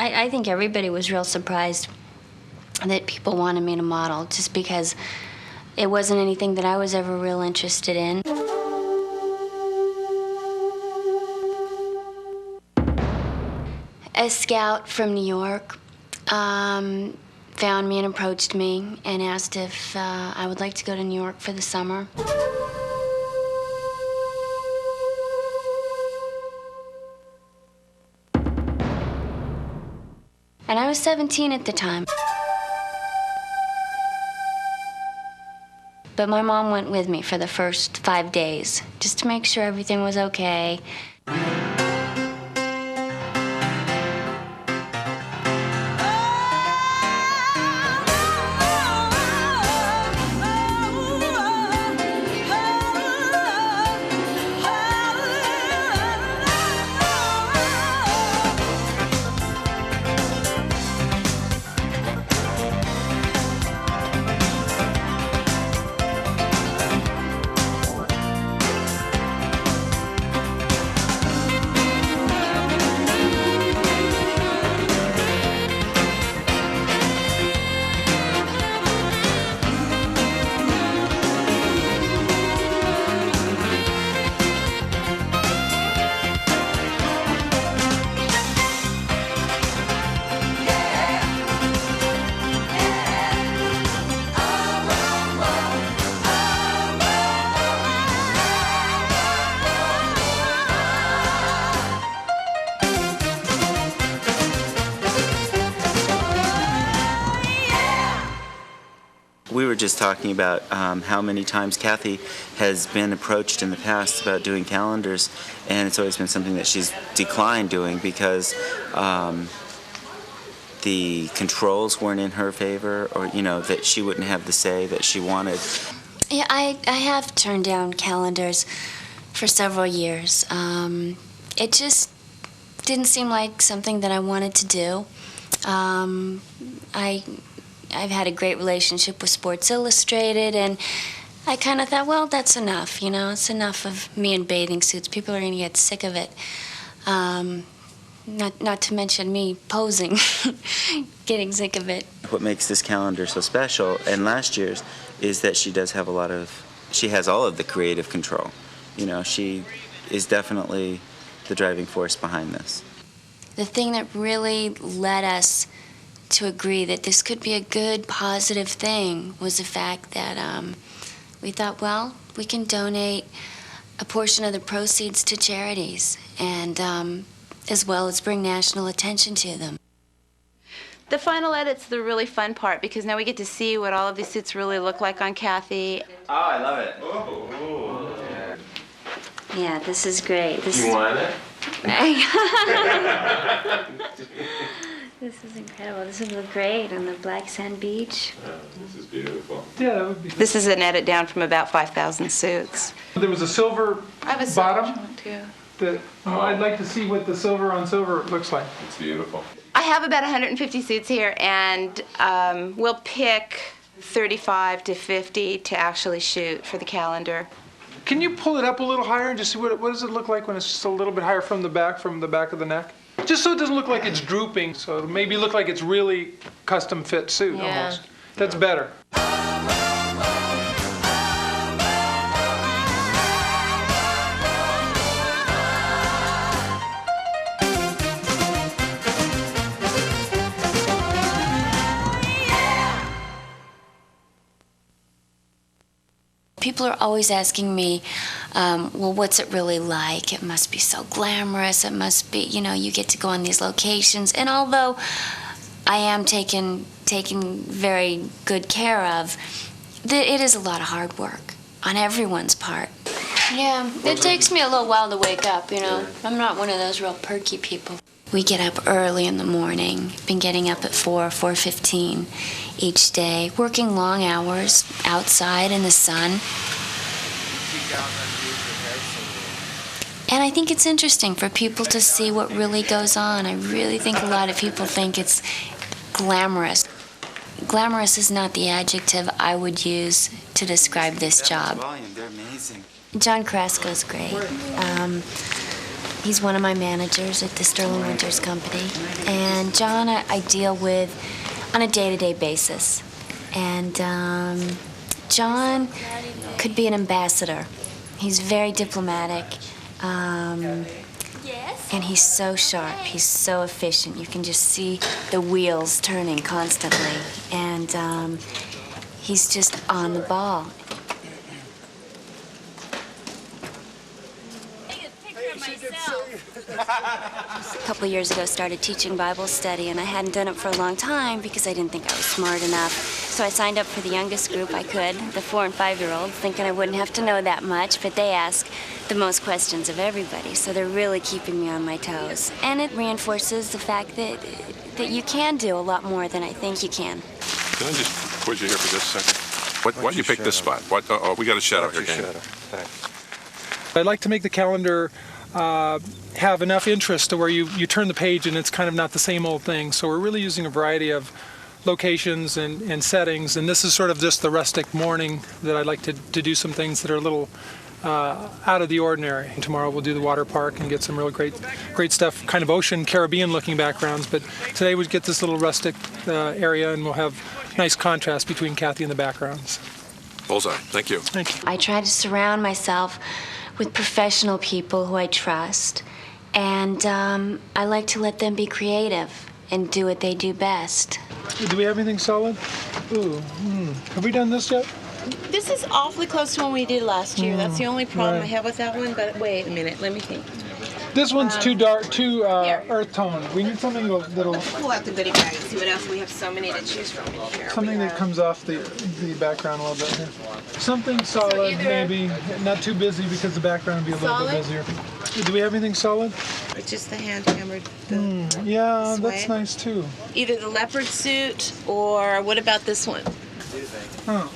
I think everybody was real surprised that people wanted me to model, just because it wasn't anything that I was ever real interested in. A scout from New York found me and approached me and asked if I would like to go to New York for the summer. And I was 17 at the time. But my mom went with me for the first 5 days, just to make sure everything was okay. We were just talking about how many times Kathy has been approached in the past about doing calendars, and it's always been something that she's declined doing because the controls weren't in her favor, or that she wouldn't have the say that she wanted. Yeah, I have turned down calendars for several years. It just didn't seem like something that I wanted to do. I've had a great relationship with Sports Illustrated, and I kind of thought, well, that's enough, it's enough of me in bathing suits. People are going to get sick of it. Not to mention me posing, getting sick of it. What makes this calendar so special, and last year's, is that she does have she has all of the creative control. She is definitely the driving force behind this. The thing that really led us to agree that this could be a good, positive thing was the fact that we thought, well, we can donate a portion of the proceeds to charities, and as well as bring national attention to them. The final edit's the really fun part, because now we get to see what all of these suits really look like on Kathy. Oh, I love it. Oh. Yeah, this is great. You want it? This is incredible. This would look great on the black sand beach. This is beautiful. Yeah, that would be. This is an edit down from about 5,000 suits. There was a silver I have a bottom. silver one, too. That I'd like to see what the silver on silver looks like. It's beautiful. I have about 150 suits here, and we'll pick 35 to 50 to actually shoot for the calendar. Can you pull it up a little higher and just see what does it look like when it's just a little bit higher from the back of the neck? Just so it doesn't look like it's drooping, so it'll maybe look like it's really custom fit suit almost. That's better. People are always asking me, well, what's it really like? It must be so glamorous. It must be, you get to go on these locations. And although I am taken very good care of, it is a lot of hard work on everyone's part. Yeah, it takes me a little while to wake up, I'm not one of those real perky people. We get up early in the morning, been getting up at 4:15 each day, working long hours outside in the sun. And I think it's interesting for people to see what really goes on. I really think a lot of people think it's glamorous. Glamorous is not the adjective I would use to describe this job. They're amazing. John Carrasco's great. He's one of my managers at the Sterling Winters Company. And John, I deal with on a day-to-day basis. And John could be an ambassador. He's very diplomatic. And he's so sharp. He's so efficient. You can just see the wheels turning constantly. And he's just on the ball. A couple of years ago, started teaching Bible study, and I hadn't done it for a long time because I didn't think I was smart enough. So I signed up for the youngest group I could, the 4- and 5-year-olds, thinking I wouldn't have to know that much, but they ask the most questions of everybody, so they're really keeping me on my toes. And it reinforces the fact that you can do a lot more than I think you can. Can I just quiz you here for just a second? Why do you pick this spot? Oh, we got a shadow here, gang. I'd like to make the calendar have enough interest to where you turn the page and it's kind of not the same old thing. So we're really using a variety of locations and settings, and this is sort of just the rustic morning that I'd like to do some things that are a little out of the ordinary. And tomorrow we'll do the water park and get some real great stuff, kind of ocean, Caribbean looking backgrounds, but today we get this little rustic area and we'll have nice contrast between Kathy and the backgrounds. Bullseye. Thank you. Thank you. I try to surround myself with professional people who I trust, and I like to let them be creative and do what they do best. Do we have anything solid? Ooh, have we done this yet? This is awfully close to one we did last year. That's the only problem right. I have with that one, but wait a minute, let me think. This one's too dark, too earth tone. We need something that'll Pull out the goodie bag and see what else. We have so many to choose from in here. something that comes off the background a little bit here. Something solid, maybe. Not too busy because the background would be a little bit busier. Do we have anything solid? It's just the hand hammered. Yeah, that's suede. nice too. Either the leopard suit or what about this one? Oh.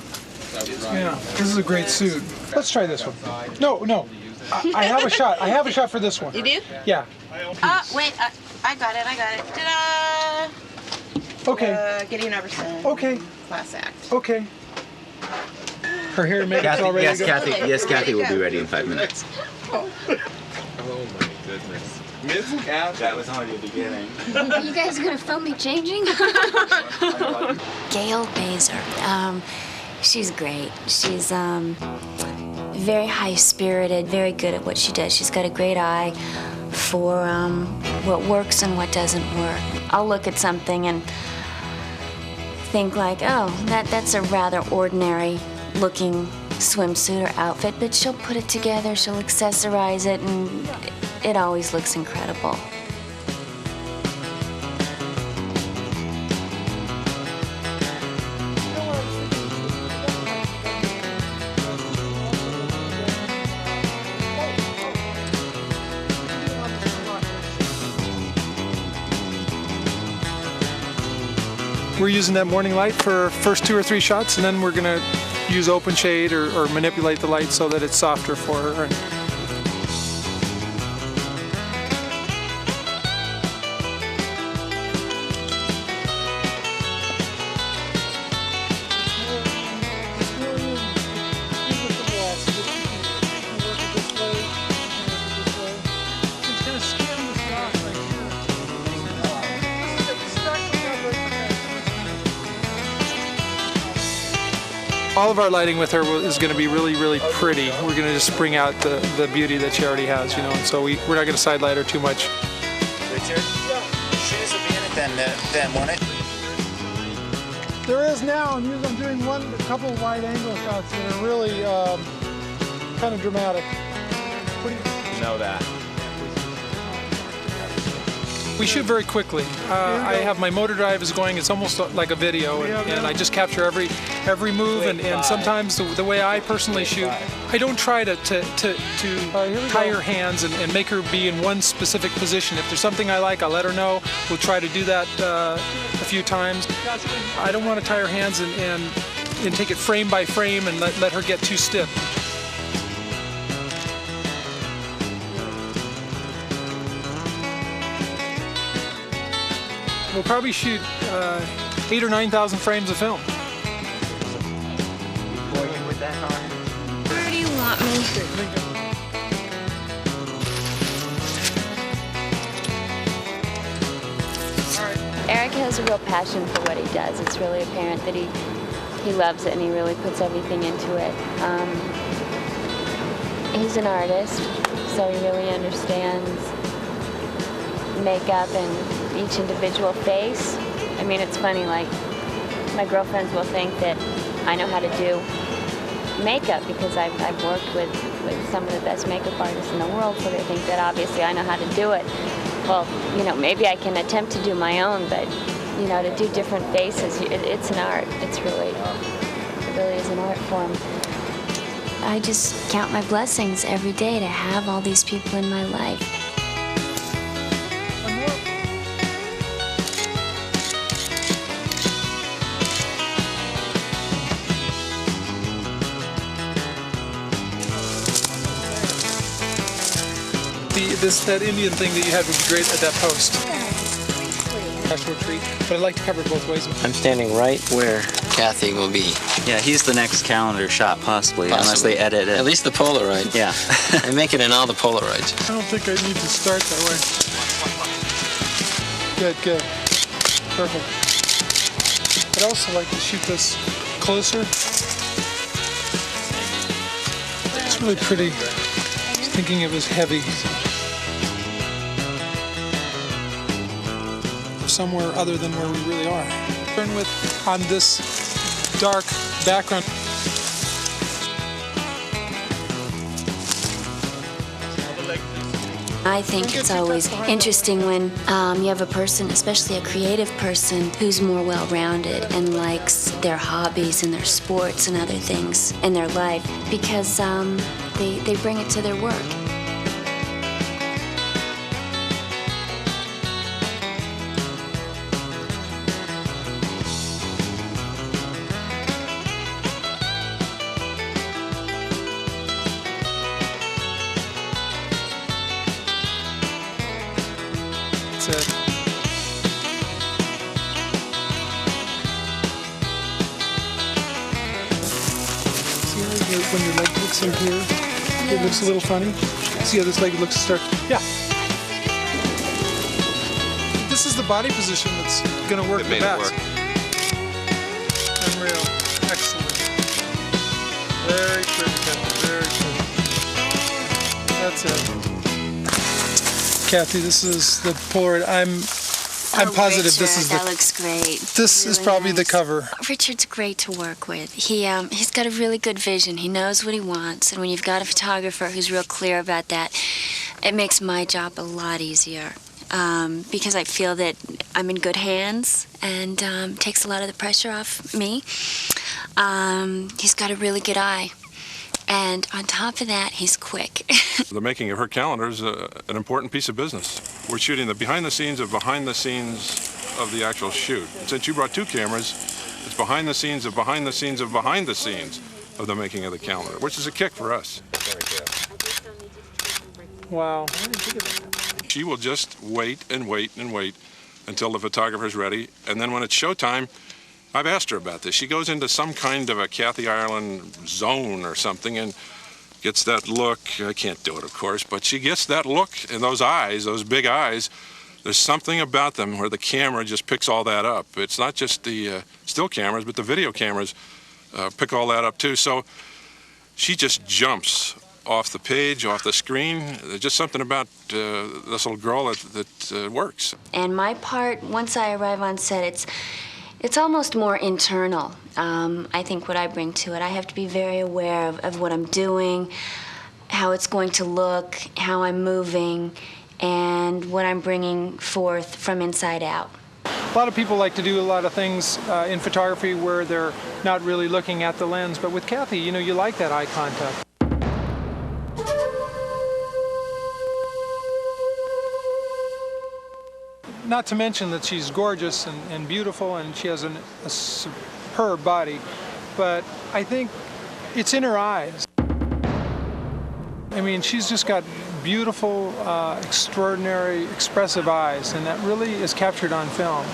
Yeah, this is a great suit. Let's try this one. No. I have a shot. I have a shot for this one. You do? Yeah. Wait, I got it. Ta-da! Okay. Gideon Iverson. Okay. Class act. Okay. Her hair makeup's Kathy, all ready yes, to go. Kathy will be ready in 5 minutes. Oh my goodness. Miss Kathy. That was only the beginning. You guys gonna film me changing? Gail Baser. She's great. She's very high-spirited, very good at what she does. She's got a great eye for what works and what doesn't work. I'll look at something and think like, oh, that's a rather ordinary looking swimsuit or outfit, but she'll put it together, she'll accessorize it, and it always looks incredible. We're using that morning light for first 2 or 3 shots, and then we're gonna use open shade or manipulate the light so that it's softer for her. All of our lighting with her is going to be really, really pretty. We're going to just bring out the beauty that she already has, and so we're not going to side light her too much. Richard, shoes will be in it then, won't it? There is now. I'm doing a couple of wide angle shots that are really kind of dramatic. Know that. We shoot very quickly. I have my motor drive is going. It's almost like a video, and I just capture every move. And sometimes the way I personally shoot, I don't try to tie her hands and make her be in one specific position. If there's something I like, I'll let her know. We'll try to do that a few times. I don't want to tie her hands and take it frame by frame and let her get too stiff. We'll probably shoot 8,000 or 9,000 frames of film. Where do you want me? Eric has a real passion for what he does. It's really apparent that he loves it and he really puts everything into it. He's an artist, so he really understands makeup and each individual face. I mean, it's funny, like, my girlfriends will think that I know how to do makeup because I've worked with some of the best makeup artists in the world, so they think that obviously I know how to do it. Well, you know, maybe I can attempt to do my own, but, you know, to do different faces, it's an art. It really is an art form. I just count my blessings every day to have all these people in my life. That Indian thing that you had would be great at that post. Actual tree, but I'd like to cover it both ways. I'm standing right where Kathy will be. Yeah, he's the next calendar shot, possibly, unless they edit it. At least the Polaroid. Yeah. They make it in all the Polaroids. I don't think I need to start that way. Good. Perfect. I'd also like to shoot this closer. It's really pretty. I was thinking it was heavy. Somewhere other than where we really are. Turn with on this dark background. I think it's always interesting when you have a person, especially a creative person, who's more well-rounded and likes their hobbies and their sports and other things in their life because they bring it to their work. When your leg looks in here, it looks a little funny. See how this leg looks start? Yeah. This is the body position that's going to work the best. Unreal. Excellent. Very pretty, very pretty. That's it. Kathy, this is the Polaroid. I'm positive Richard, this is that looks great. This is probably the cover. Richard's great to work with. He's got a really good vision. He knows what he wants, and when you've got a photographer who's real clear about that, it makes my job a lot easier because I feel that I'm in good hands and takes a lot of the pressure off me. He's got a really good eye. And on top of that, he's quick. The making of her calendar is an important piece of business. We're shooting the behind the scenes of the actual shoot. Since you brought two cameras, it's behind the scenes of behind the scenes of behind the scenes of the making of the calendar, which is a kick for us. Wow. She will just wait and wait and wait until the photographer's ready, and then when it's showtime, I've asked her about this. She goes into some kind of a Kathy Ireland zone or something and gets that look. I can't do it, of course, but she gets that look and those eyes, those big eyes. There's something about them where the camera just picks all that up. It's not just the still cameras, but the video cameras pick all that up too. So she just jumps off the page, off the screen. There's just something about this little girl that works. And my part, once I arrive on set, it's almost more internal. I think what I bring to it, I have to be very aware of what I'm doing, how it's going to look, how I'm moving, and what I'm bringing forth from inside out. A lot of people like to do a lot of things in photography where they're not really looking at the lens, but with Kathy, you know, you like that eye contact. Not to mention that she's gorgeous and beautiful, and she has a superb body, but I think it's in her eyes. I mean, she's just got beautiful, extraordinary, expressive eyes, and that really is captured on film.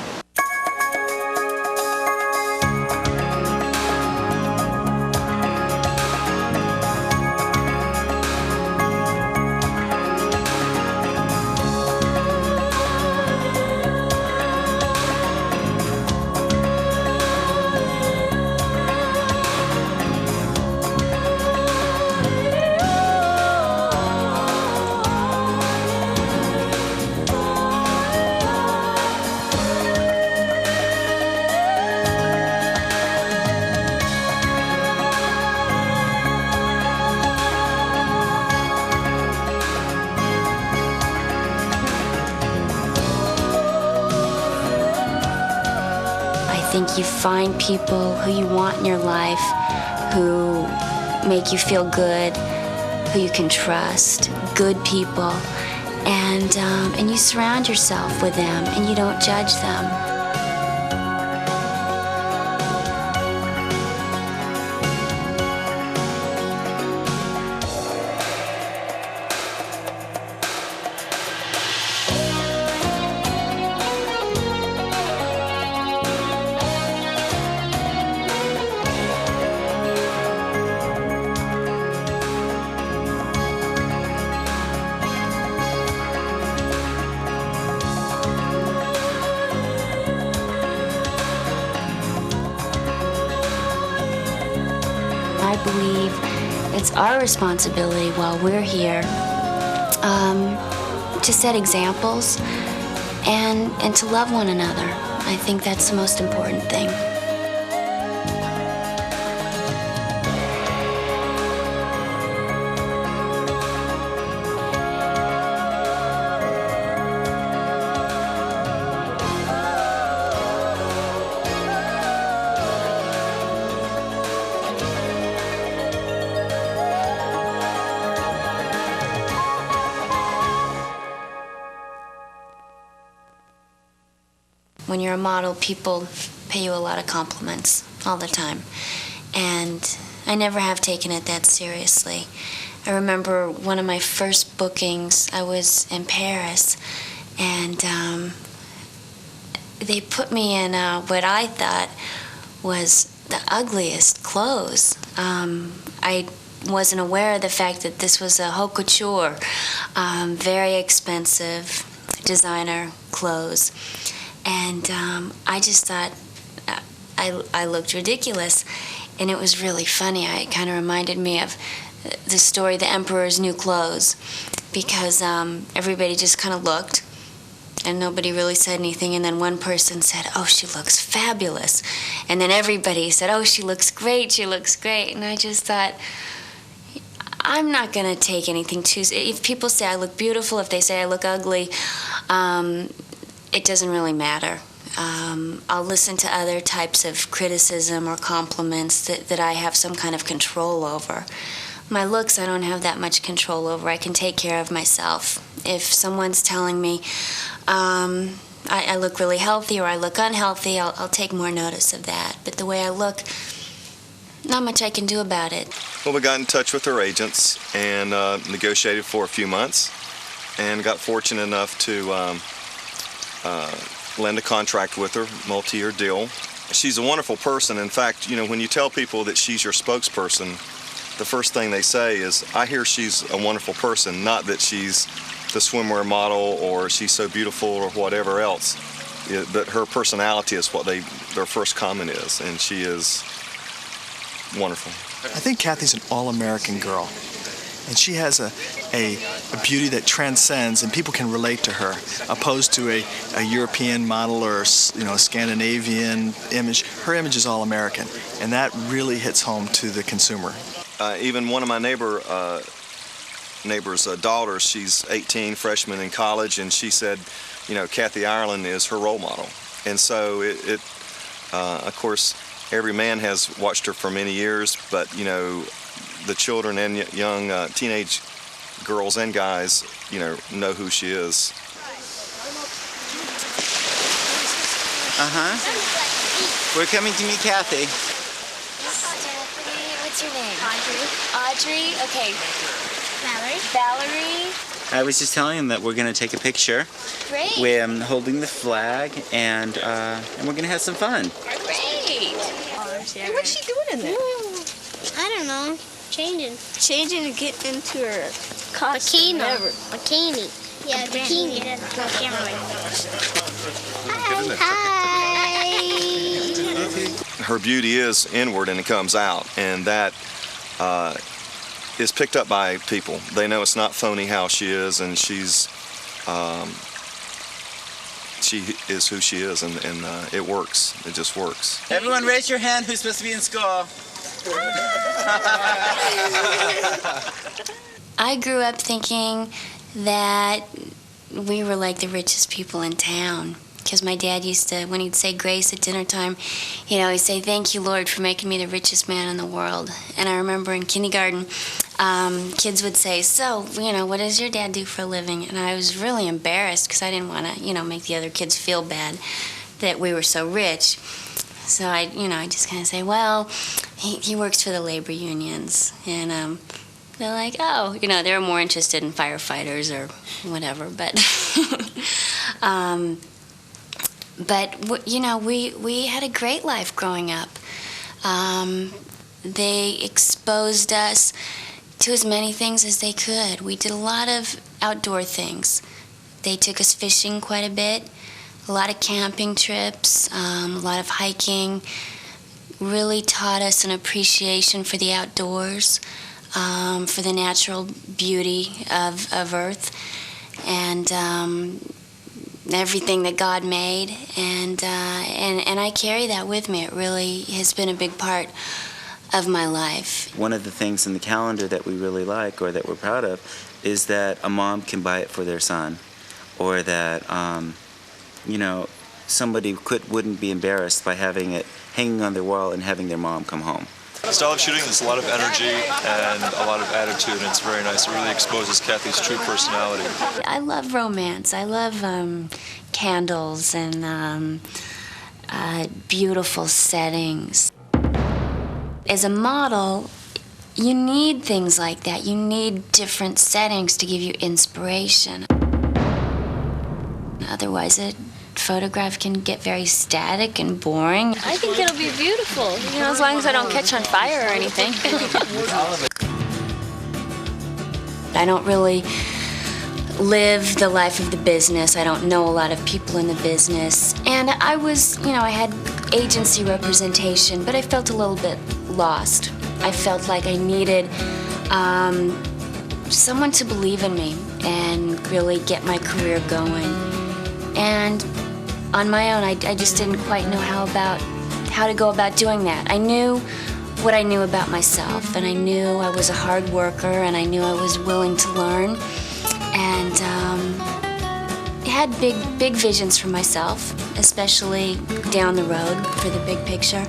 think you find people who you want in your life, who make you feel good, who you can trust, good people, and you surround yourself with them, and you don't judge them. I believe it's our responsibility while we're here to set examples and to love one another. I think that's the most important thing. When you're a model, people pay you a lot of compliments all the time. And I never have taken it that seriously. I remember one of my first bookings, I was in Paris, and they put me in what I thought was the ugliest clothes. I wasn't aware of the fact that this was a haute couture, very expensive designer clothes. And I just thought I looked ridiculous. And it was really funny. It kind of reminded me of the story, The Emperor's New Clothes, because everybody just kind of looked, and nobody really said anything. And then one person said, "Oh, she looks fabulous." And then everybody said, "Oh, she looks great, she looks great." And I just thought, I'm not going to take anything too... If people say I look beautiful, if they say I look ugly, it doesn't really matter. I'll listen to other types of criticism or compliments that I have some kind of control over. My looks, I don't have that much control over. I can take care of myself. If someone's telling me I look really healthy or I look unhealthy, I'll take more notice of that. But the way I look, not much I can do about it. Well, we got in touch with our agents and negotiated for a few months and got fortunate enough to land a contract with her, multi-year deal. She's a wonderful person. In fact, you know, when you tell people that she's your spokesperson, the first thing they say is, I hear she's a wonderful person, not that she's the swimwear model or she's so beautiful or whatever else. But her personality is what their first comment is, and she is wonderful. I think Kathy's an all-American girl, and she has a beauty that transcends, and people can relate to her, opposed to a European model or, you know, a Scandinavian image. Her image is all-American, and that really hits home to the consumer. Even one of my neighbor's daughters, she's 18, freshman in college, and she said, you know, Kathy Ireland is her role model. And so of course, every man has watched her for many years, but, you know, the children and young teenage girls and guys, you know who she is. We're coming to meet Kathy. What's your name? Audrey? Okay. Valerie? I was just telling him that we're going to take a picture. Great. We're holding the flag, and we're going to have some fun. Great. Hey, what's she doing in there? I don't know. Changing Changing to get into her costume. bikini. Yeah, bikini. Hi. Her beauty is inward and it comes out, and that is picked up by people. They know it's not phony how she is, and she is who she is, and it works. It just works. Everyone raise your hand who's supposed to be in school. I grew up thinking that we were like the richest people in town. Because my dad used to, when he'd say grace at dinner time, he'd always say, "Thank you, Lord, for making me the richest man in the world." And I remember in kindergarten, kids would say, "So, what does your dad do for a living?" And I was really embarrassed because I didn't want to, make the other kids feel bad that we were so rich. So I just kind of say, "Well, he works for the labor unions." And they're like, "Oh," they were more interested in firefighters or whatever. But, we had a great life growing up. They exposed us to as many things as they could. We did a lot of outdoor things. They took us fishing quite a bit, a lot of camping trips, a lot of hiking. Really taught us an appreciation for the outdoors, for the natural beauty of Earth, and everything that God made. And I carry that with me. It really has been a big part of my life. One of the things in the calendar that we really like, or that we're proud of, is that a mom can buy it for their son, or that somebody wouldn't be embarrassed by having it hanging on their wall and having their mom come home. The style of shooting, there's a lot of energy and a lot of attitude, and it's very nice. It really exposes Kathy's true personality. I love romance. I love candles and beautiful settings. As a model, you need things like that. You need different settings to give you inspiration. Otherwise, a photograph can get very static and boring. I think it'll be beautiful, as long as I don't catch on fire or anything. I don't really live the life of the business. I don't know a lot of people in the business. And I was, I had agency representation, but I felt a little bit lost. I felt like I needed someone to believe in me and really get my career going. And on my own, I just didn't quite know how to go about doing that. I knew what I knew about myself, and I knew I was a hard worker, and I knew I was willing to learn, and had big visions for myself, especially down the road for the big picture.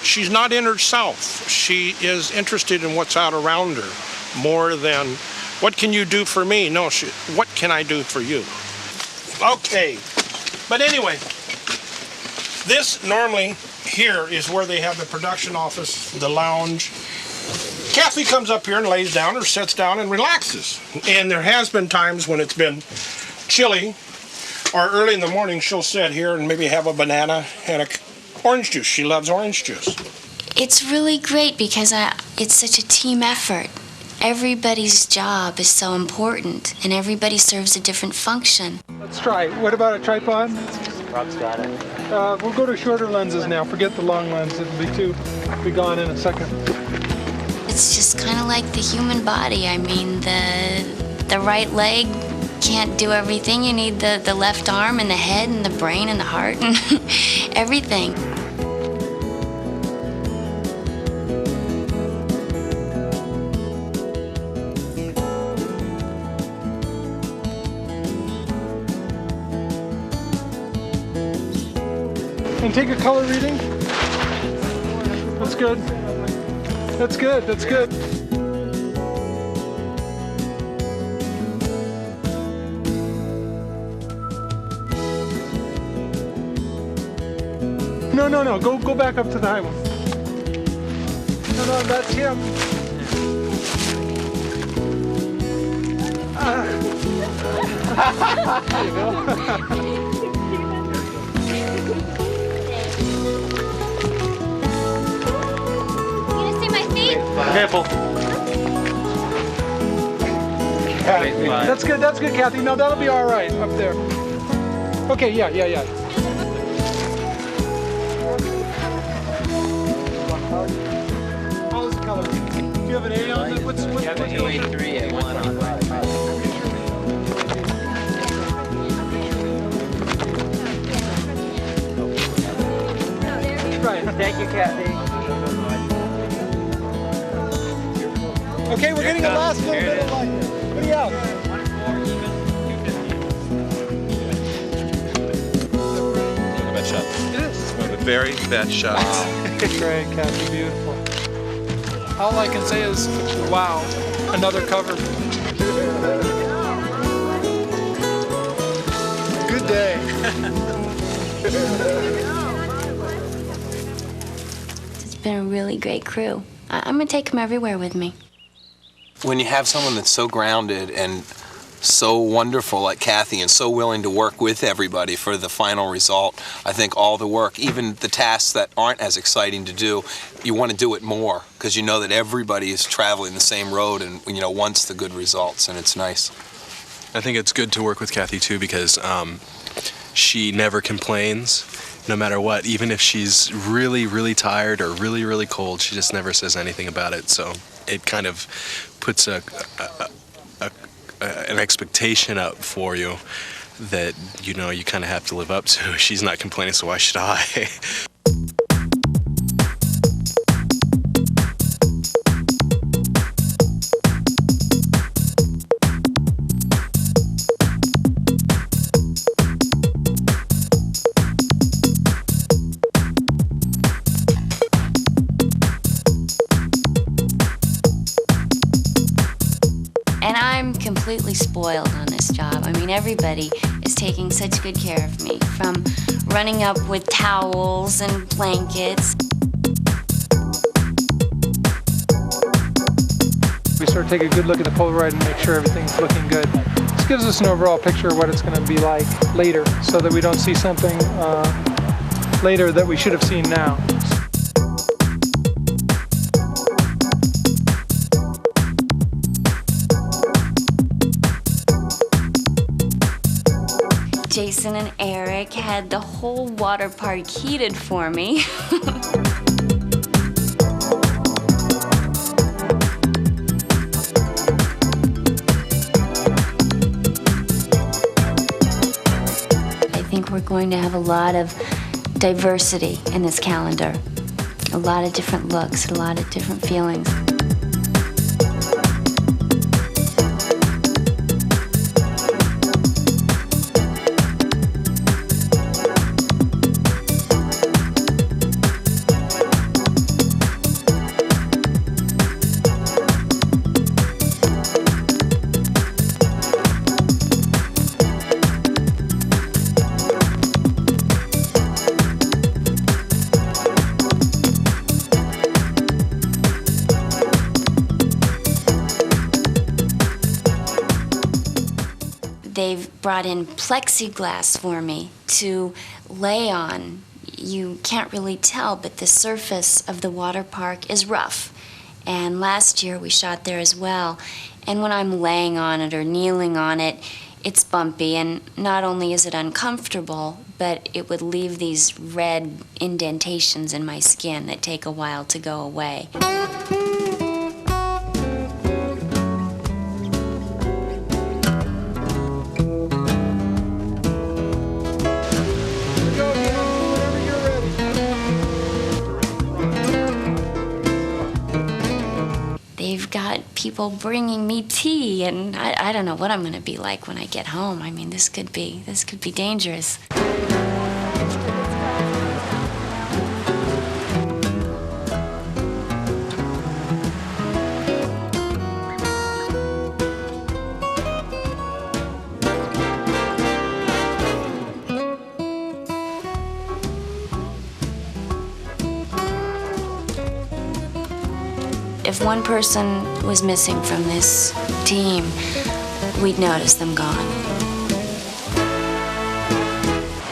She's not in herself. She is interested in what's out around her more than, what can you do for me? No, what can I do for you? Okay, but anyway, this normally here is where they have the production office, the lounge. Kathy comes up here and lays down or sits down and relaxes. And there has been times when it's been chilly or early in the morning, she'll sit here and maybe have a banana and a orange juice. She loves orange juice. It's really great because it's such a team effort. Everybody's job is so important, and everybody serves a different function. Let's try it. What about a tripod? Rob's got it. We'll go to shorter lenses now. Forget the long lens. It'll be gone in a second. It's just kind of like the human body. I mean, the right leg can't do everything. You need the left arm and the head and the brain and the heart and everything. And take a color reading. That's good. That's good. That's good. No. Go back up to the high one. No, that's him. There you go. You gonna see my feet? Careful. That's good, Kathy. No, that'll be all right up there. Okay, yeah. How is the color? Do you have an A on it? What's You have an A3, A1 on it. Right. Thank you, Kathy. Okay, we're getting the last little bit of light here. What do you have? One of the best shots. It is. One of the very best shots. Great, Kathy, beautiful. All I can say is, wow, another cover. Good day. It's been a really great crew. I'm gonna take them everywhere with me. When you have someone that's so grounded and so wonderful like Kathy and so willing to work with everybody for the final result, I think all the work, even the tasks that aren't as exciting to do, you want to do it more because you know that everybody is traveling the same road and wants the good results, and it's nice. I think it's good to work with Kathy too because she never complains no matter what. Even if she's really, really tired or really, really cold, she just never says anything about it. So it kind of puts an expectation up for you that you kind of have to live up to. She's not complaining, so why should I? And I'm completely spoiled on this job. I mean, everybody is taking such good care of me, from running up with towels and blankets. We sort of take a good look at the Polaroid and make sure everything's looking good. This gives us an overall picture of what it's going to be like later, so that we don't see something later that we should have seen now. Jason and Eric had the whole water park heated for me. I think we're going to have a lot of diversity in this calendar. A lot of different looks, a lot of different feelings. They've brought in plexiglass for me to lay on. You can't really tell, but the surface of the water park is rough. And last year we shot there as well. And when I'm laying on it or kneeling on it, it's bumpy. And not only is it uncomfortable, but it would leave these red indentations in my skin that take a while to go away. They've got people bringing me tea, and I don't know what I'm going to be like when I get home. I mean, this could be dangerous. If one person was missing from this team, we'd notice them gone.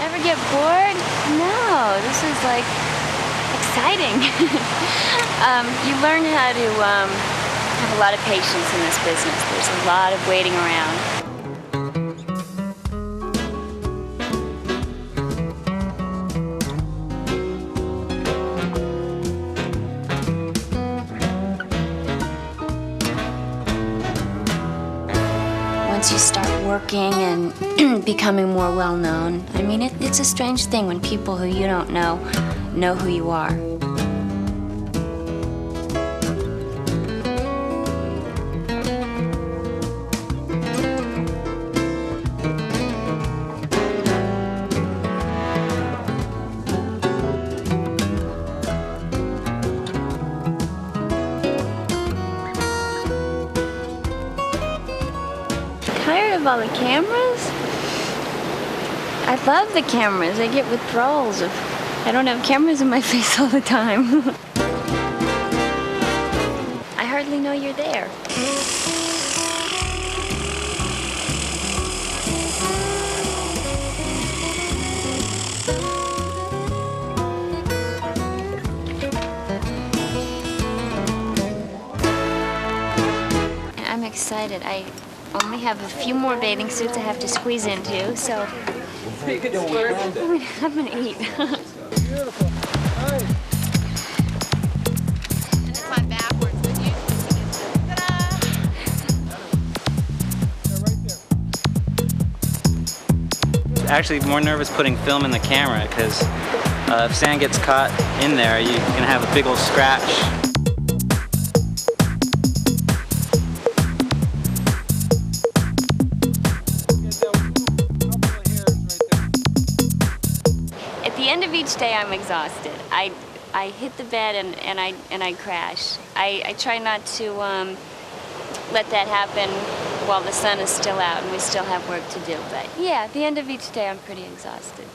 Ever get bored? No, this is like exciting. You learn how to have a lot of patience in this business. There's a lot of waiting around. Once you start working and becoming more well-known, I mean, it's a strange thing when people who you don't know who you are. Tired of all the cameras? I love the cameras. I get withdrawals if I don't have cameras in my face all the time. I hardly know you're there. I'm excited. I only have a few more bathing suits I have to squeeze into, so I'm gonna eat. Beautiful. Nice. And it's on backwards, but you Actually, more nervous putting film in the camera because if sand gets caught in there, you can have a big old scratch. At the end of each day, I'm exhausted. I hit the bed and I crash. I try not to let that happen while the sun is still out and we still have work to do. But yeah, at the end of each day, I'm pretty exhausted.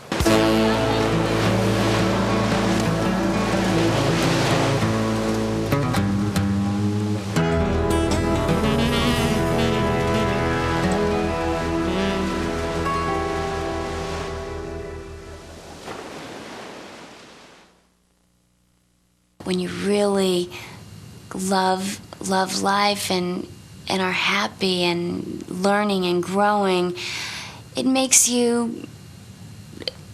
When you really love life and are happy and learning and growing, it makes you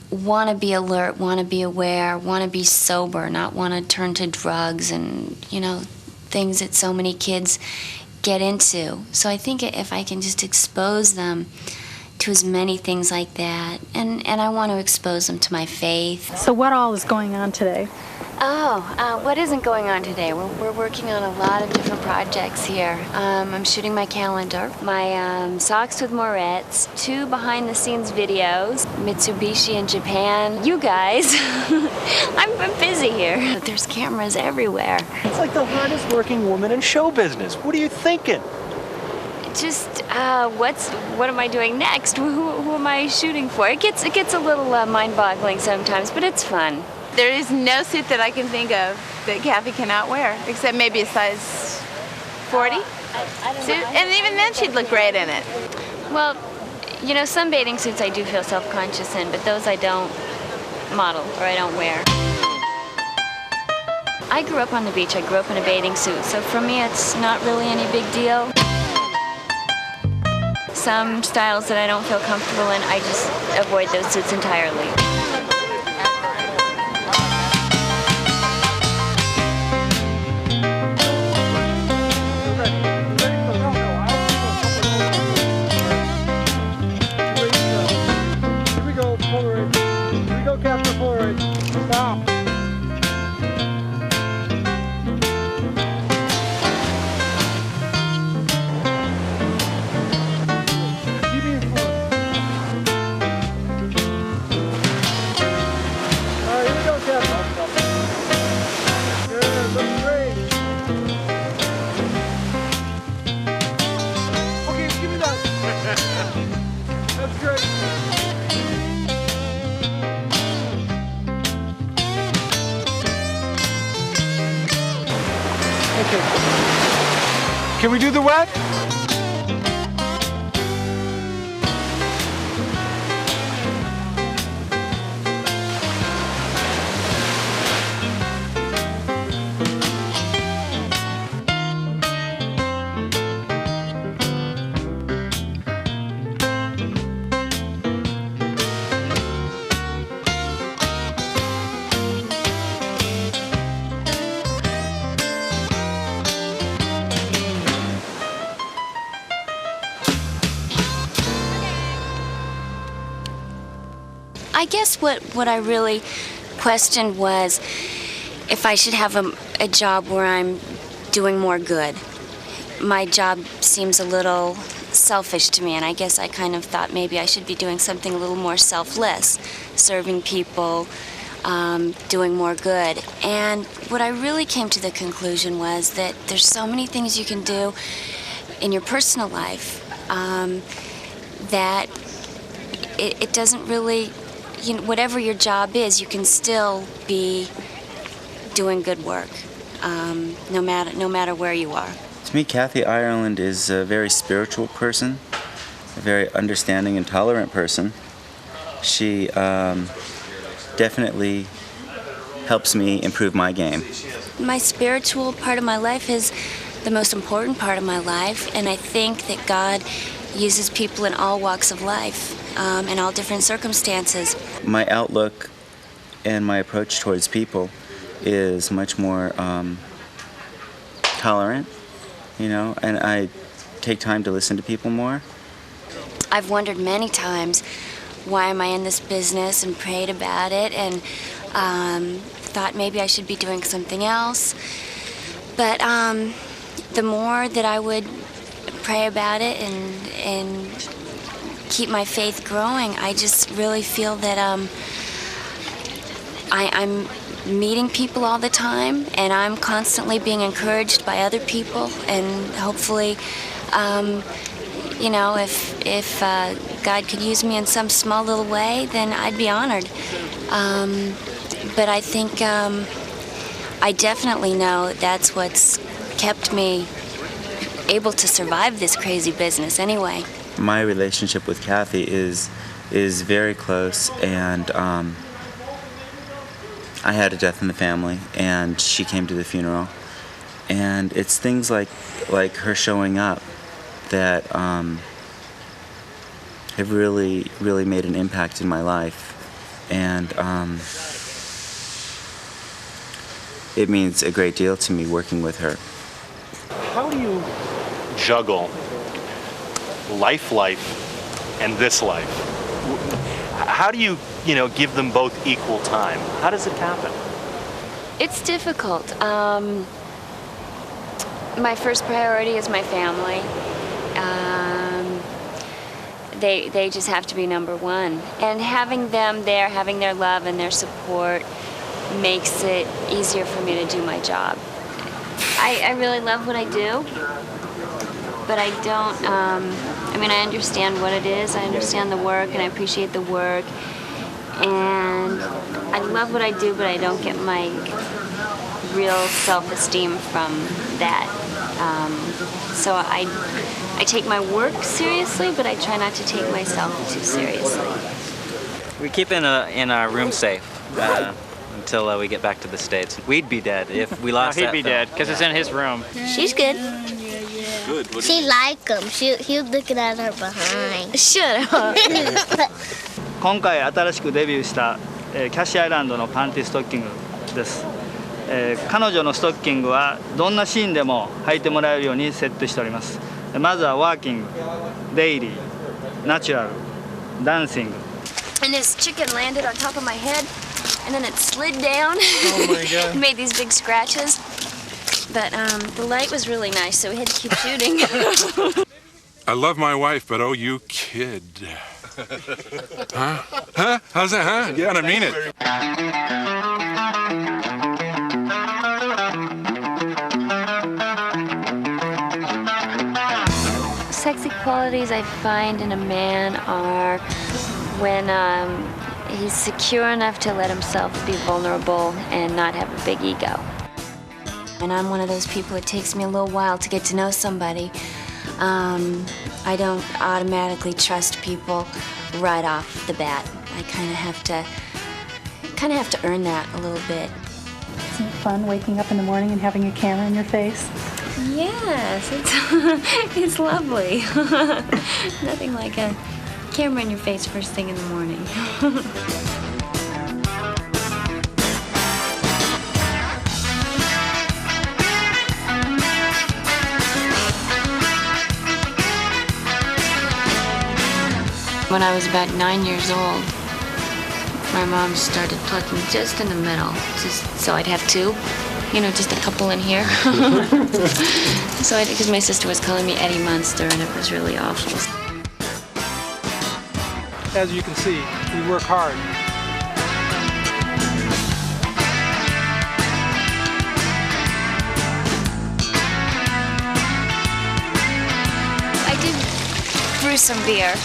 want to be alert, want to be aware, want to be sober, not want to turn to drugs and, you know, things that so many kids get into. So I think if I can just expose them to as many things like that, and I want to expose them to my faith. So what all is going on today? What isn't going on today? We're working on a lot of different projects here. I'm shooting my calendar, my Socks with Moretz, 2 behind-the-scenes videos, Mitsubishi in Japan. You guys, I'm busy here. There's cameras everywhere. It's like the hardest working woman in show business. What are you thinking? Just, what am I doing next? Who am I shooting for? It gets a little mind-boggling sometimes, but it's fun. There is no suit that I can think of that Kathy cannot wear, except maybe a size 40 suit. And even then she'd look great in it. Well, you know, some bathing suits I do feel self-conscious in, but those I don't model or I don't wear. I grew up on the beach. I grew up in a bathing suit, so for me it's not really any big deal. Some styles that I don't feel comfortable in, I just avoid those suits entirely. Can we do the wet? I guess what I really questioned was if I should have a job where I'm doing more good. My job seems a little selfish to me, and I guess I kind of thought maybe I should be doing something a little more selfless, serving people, doing more good. And what I really came to the conclusion was that there's so many things you can do in your personal life that it doesn't really, whatever your job is, you can still be doing good work, no matter where you are. To me, Kathy Ireland is a very spiritual person, a very understanding and tolerant person. She definitely helps me improve my game. My spiritual part of my life is the most important part of my life, and I think that God uses people in all walks of life, in all different circumstances. My outlook and my approach towards people is much more tolerant, and I take time to listen to people more. I've wondered many times, why am I in this business, and prayed about it, and thought maybe I should be doing something else. But the more that I would pray about it and keep my faith growing, I just really feel that I'm meeting people all the time, and I'm constantly being encouraged by other people, and hopefully, if God could use me in some small little way, then I'd be honored. But I think I definitely know that's what's kept me able to survive this crazy business anyway. My relationship with Kathy is very close, and I had a death in the family, and she came to the funeral, and it's things like her showing up that have really made an impact in my life, and it means a great deal to me working with her. How do you juggle life and this life? How do you give them both equal time? How does it happen? It's difficult. My first priority is my family. They just have to be number one. And having them there, having their love and their support makes it easier for me to do my job. I really love what I do, but I don't, I understand what it is. I understand the work, and I appreciate the work. And I love what I do, but I don't get my real self-esteem from that. So I take my work seriously, but I try not to take myself too seriously. We keep in our room safe until we get back to the States. We'd be dead if we lost that He'd be dead, because it's in his room. She's good. Good. She like him. He was looking at her behind. Shut up. 今回新しくデビューした、キャシーアイランドのパンティストッキングです、彼女のストッキングはどんなシーンでも履いてもらえるように設定しております。まずはワーキング、デイリー、ナチュラル、ダンシング。 And this chicken landed on top of my head, and then it slid down. Oh my God. Made these big scratches. But the light was really nice, so we had to keep shooting. I love my wife, but oh, you kid. Huh? Huh? How's that, huh? Yeah, I mean it. Sexy qualities I find in a man are when he's secure enough to let himself be vulnerable and not have a big ego. And I'm one of those people, it takes me a little while to get to know somebody. I don't automatically trust people right off the bat. I kind of have to earn that a little bit. Isn't it fun waking up in the morning and having a camera in your face? Yes, it's lovely. Nothing like a camera in your face first thing in the morning. When I was about 9 years old, my mom started plucking just in the middle, just so I'd have two, just a couple in here. So because my sister was calling me Eddie Munster, and it was really awful. As you can see, we work hard. I did brew some beer.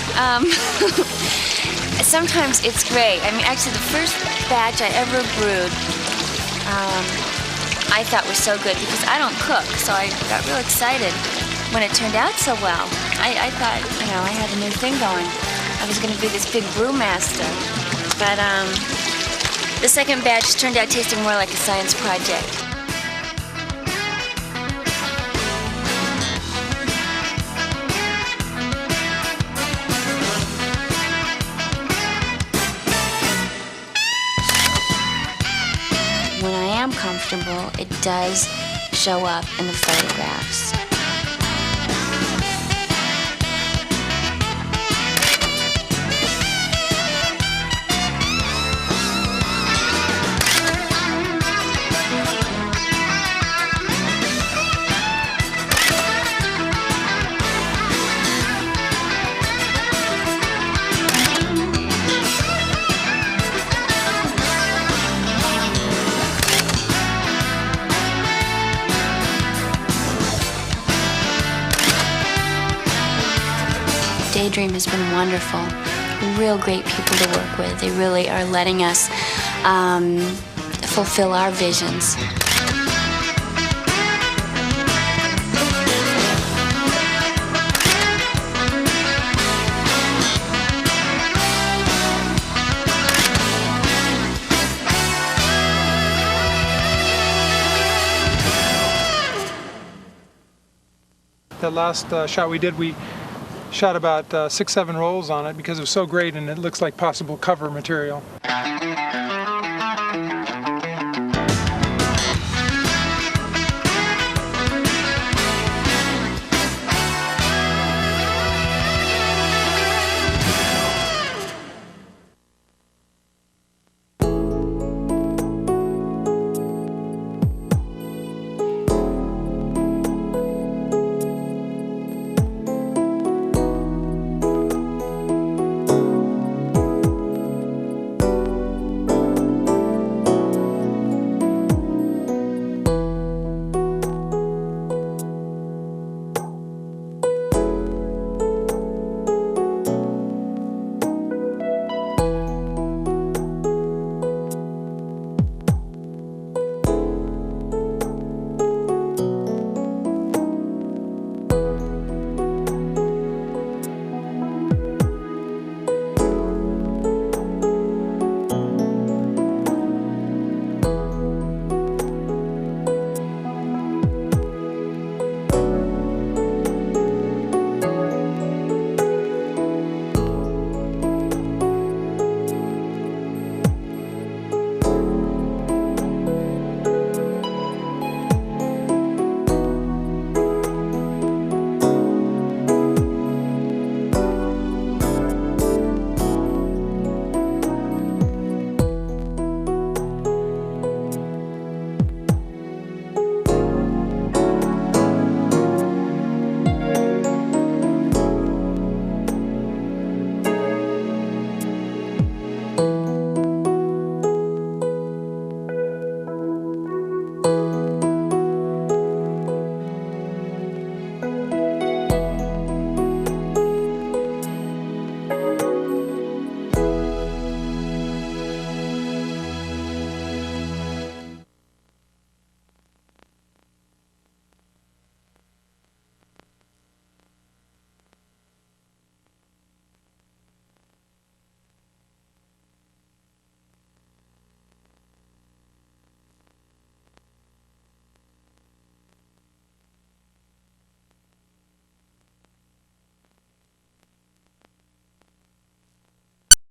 Sometimes it's great. I mean, actually, the first batch I ever brewed, I thought was so good because I don't cook, so I got real excited when it turned out so well. I thought, I had a new thing going. I was going to be this big brewmaster. But the second batch turned out tasting more like a science project. When I am comfortable, it does show up in the photographs. Daydream has been wonderful. Real great people to work with. They really are letting us fulfill our visions. The last shot we did, we shot about 6-7 rolls on it because it was so great and it looks like possible cover material.